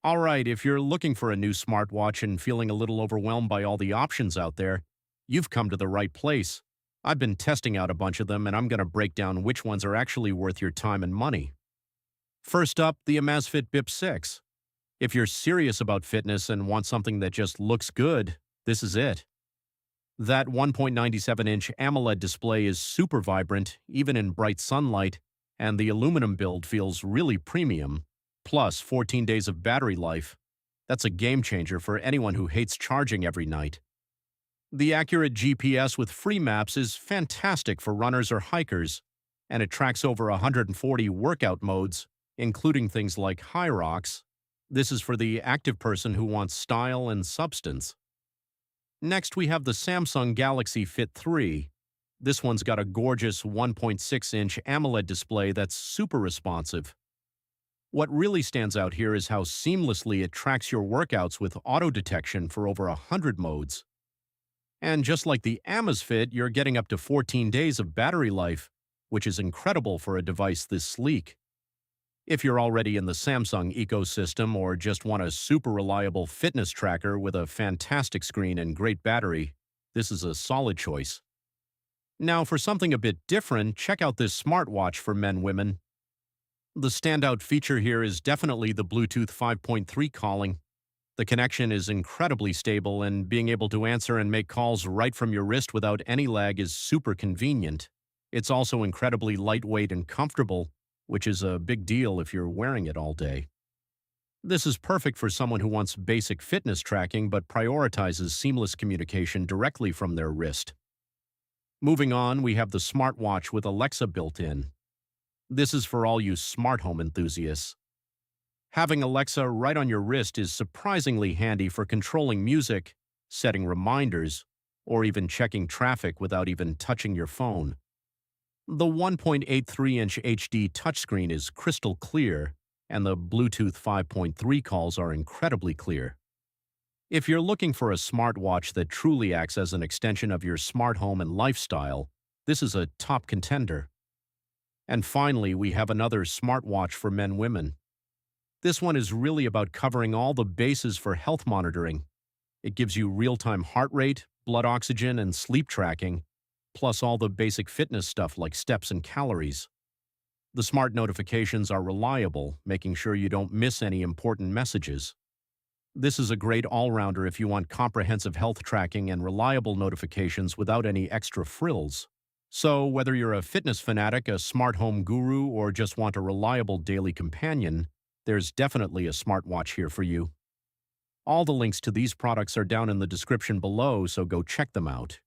All right, if you're looking for a new smartwatch and feeling a little overwhelmed by all the options out there, you've come to the right place. I've been testing out a bunch of them, and I'm going to break down which ones are actually worth your time and money. First up, the Amazfit Bip 6. If you're serious about fitness and want something that just looks good, this is it. That 1.97-inch AMOLED display is super vibrant, even in bright sunlight, and the aluminum build feels really premium. Plus, 14 days of battery life. That's a game changer for anyone who hates charging every night. The accurate GPS with free maps is fantastic for runners or hikers, and it tracks over 140 workout modes, including things like high rocks. This is for the active person who wants style and substance. Next, we have the Samsung Galaxy Fit 3. This one's got a gorgeous 1.6-inch AMOLED display that's super responsive. What really stands out here is how seamlessly it tracks your workouts with auto detection for over 100 modes. And just like the Amazfit, you're getting up to 14 days of battery life, which is incredible for a device this sleek. If you're already in the Samsung ecosystem or just want a super reliable fitness tracker with a fantastic screen and great battery, this is a solid choice. Now, for something a bit different, check out this smartwatch for men-women. The standout feature here is definitely the Bluetooth 5.3 calling. The connection is incredibly stable, and being able to answer and make calls right from your wrist without any lag is super convenient. It's also incredibly lightweight and comfortable, which is a big deal if you're wearing it all day. This is perfect for someone who wants basic fitness tracking but prioritizes seamless communication directly from their wrist. Moving on, we have the smartwatch with Alexa built in. This is for all you smart home enthusiasts. Having Alexa right on your wrist is surprisingly handy for controlling music, setting reminders, or even checking traffic without even touching your phone. The 1.83-inch HD touchscreen is crystal clear, and the Bluetooth 5.3 calls are incredibly clear. If you're looking for a smartwatch that truly acts as an extension of your smart home and lifestyle, this is a top contender. And finally, we have another smartwatch for men-women. This one is really about covering all the bases for health monitoring. It gives you real-time heart rate, blood oxygen, and sleep tracking, plus all the basic fitness stuff like steps and calories. The smart notifications are reliable, making sure you don't miss any important messages. This is a great all-rounder if you want comprehensive health tracking and reliable notifications without any extra frills. So, whether you're a fitness fanatic, a smart home guru, or just want a reliable daily companion, there's definitely a smartwatch here for you. All the links to these products are down in the description below, so go check them out.